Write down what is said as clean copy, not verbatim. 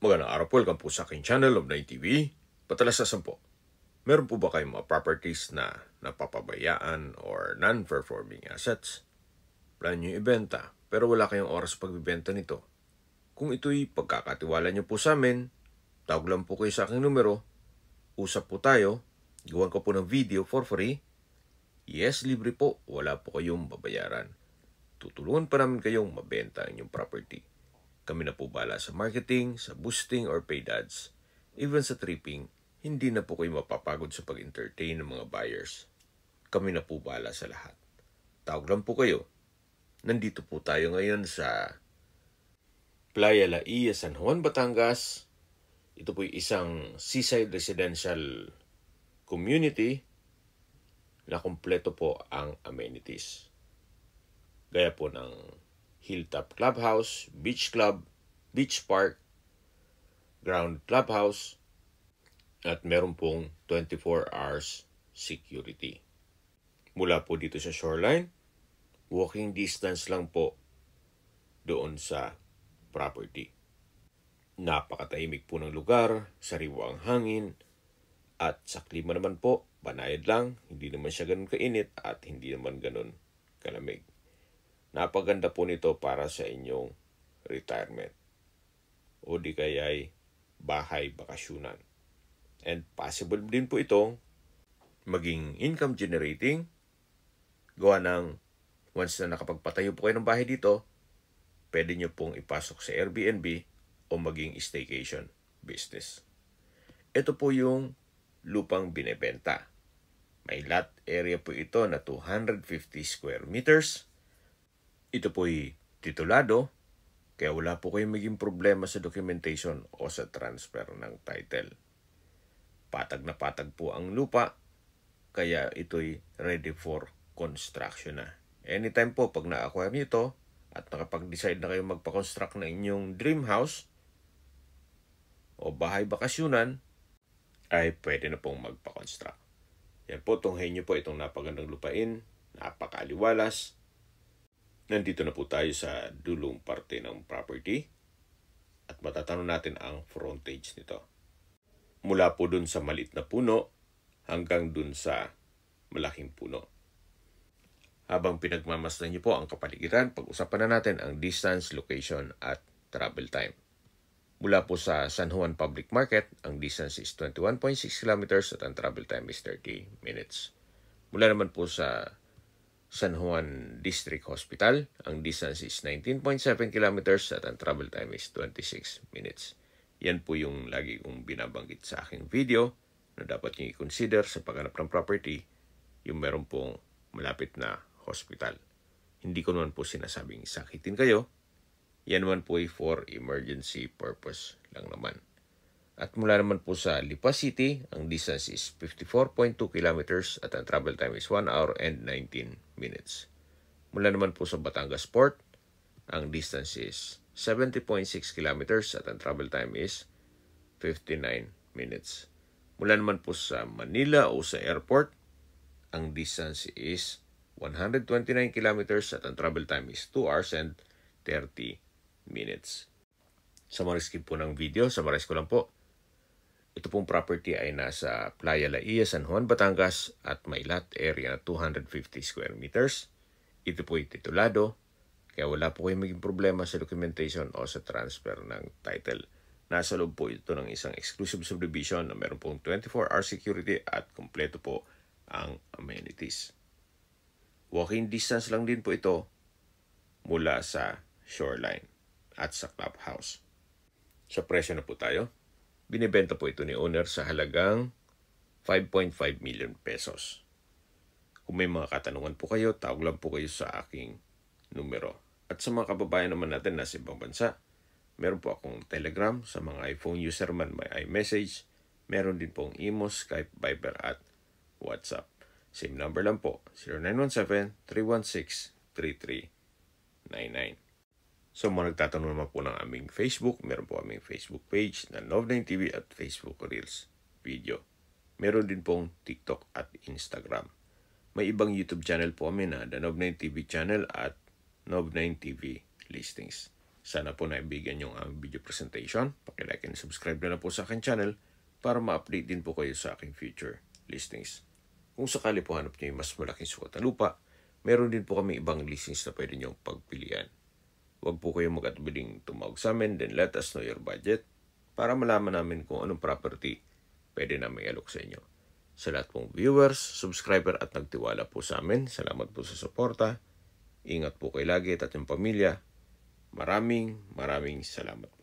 Magandang araw po, welcome po sa aking channel, Love9 TV. Patalasasan po, meron po ba kayong mga properties na napapabayaan or non-performing assets? Plan nyo ibenta, pero wala kayong oras pagbibenta nito. Kung ito'y pagkakatiwala nyo po sa amin, tawag lang po kayo sa aking numero, usap po tayo, gawan ko po ng video for free. Yes, libre po, wala po kayong babayaran. Tutulungan pa namin kayong mabenta ang inyong property. Kami na po bahala sa marketing, sa boosting or paid ads. Even sa tripping, hindi na po kayo mapapagod sa pag-entertain ng mga buyers. Kami na po bahala sa lahat. Tawag lang po kayo. Nandito po tayo ngayon sa Playa La Ia, San Juan, Batangas. Ito po isang seaside residential community na kumpleto po ang amenities. Gaya po ng Hilltop Clubhouse, Beach Club, Beach Park, Ground Clubhouse, at meron pong 24 hours security. Mula po dito sa shoreline, walking distance lang po doon sa property. Napakatahimik po ng lugar, sariwa ang hangin, at sa klima naman po, banayad lang, hindi naman siya ganun kainit at hindi naman ganun kalamig. Napaganda po nito para sa inyong retirement o di kaya'y bahay bakasyunan. And possible din po itong maging income generating. Gawa ng once na nakapagpatayo po kayo ng bahay dito, pwede nyo pong ipasok sa Airbnb o maging staycation business. Ito po yung lupang binebenta. May lot area po ito na 250 square meters. Ito po'y titulado, kaya wala po kayong maging problema sa documentation o sa transfer ng title. Patag na patag po ang lupa, kaya ito'y ready for construction na. Anytime po pag na-acquire nyo ito at nakapag-decide na kayo magpa-construct na inyong dream house o bahay bakasyunan, ay pwede na pong magpa-construct. Yan po, tunghayin nyo po itong napagandang lupain, napakaliwalas. Nandito na po tayo sa dulong parte ng property at matatanong natin ang frontage nito. Mula po dun sa maliit na puno hanggang dun sa malaking puno. Habang pinagmamasdan niyo po ang kapaligiran, pag-usapan na natin ang distance, location at travel time. Mula po sa San Juan Public Market, ang distance is 21.6 kilometers at ang travel time is 30 minutes. Mula naman po sa San Juan District Hospital, ang distance is 19.7 kilometers at ang travel time is 26 minutes. Yan po yung lagi kong binabanggit sa aking video na dapat nyo i-consider sa paghanap ng property, yung meron pong malapit na hospital. Hindi ko naman po sinasabing sakitin kayo. Yan naman po ay for emergency purpose lang naman. At mula naman po sa Lipa City, ang distance is 54.2 kilometers at ang travel time is 1 hour and 19 minutes. Mula naman po sa Batangas Port, ang distance is 70.6 kilometers at ang travel time is 59 minutes. Mula naman po sa Manila o sa airport, ang distance is 129 kilometers at ang travel time is 2 hours and 30 minutes. Sa mga skip po ng video, summarize ko lang po. Ito pong property ay nasa Playa La Ia, San Juan, Batangas at may lot area na 250 square meters. Ito po ay titulado, kaya wala po kayong maging problema sa documentation o sa transfer ng title. Nasa loob po ito ng isang exclusive subdivision na meron pong 24-hour security at kompleto po ang amenities. Walking distance lang din po ito mula sa shoreline at sa clubhouse. Sa presyo na po tayo. Binibenta po ito ni owner sa halagang 5.5 million pesos. Kung may mga katanungan po kayo, tawag lang po kayo sa aking numero. At sa mga kababayan naman natin na sa ibang bansa, meron po akong Telegram. Sa mga iPhone user man, may iMessage. Meron din pong Imo, Skype, Viber at WhatsApp. Same number lang po, 0917-316-3399. So mga nagtatanong naman po ng aming Facebook, meron po aming Facebook page na Love9 TV at Facebook Reels video. Meron din pong TikTok at Instagram. May ibang YouTube channel po kami na The Love9 TV channel at Love9 TV Listings. Sana po naibigyan yung aming video presentation. Paki-like and subscribe na lang po sa aking channel para ma-update din po kayo sa aking future listings. Kung sakali po hanap nyo yung mas malaking sukat na lupa, meron din po kami ibang listings na pwede nyong pagpilian. Huwag po kayong mag-atubiling tumawag sa amin, then let us know your budget para malaman namin kung anong property pwede namin i-alok sa inyo. Sa lahat pong viewers, subscriber at nagtiwala po sa amin, salamat po sa suporta. Ingat po kayo lagi at yung pamilya. Maraming salamat.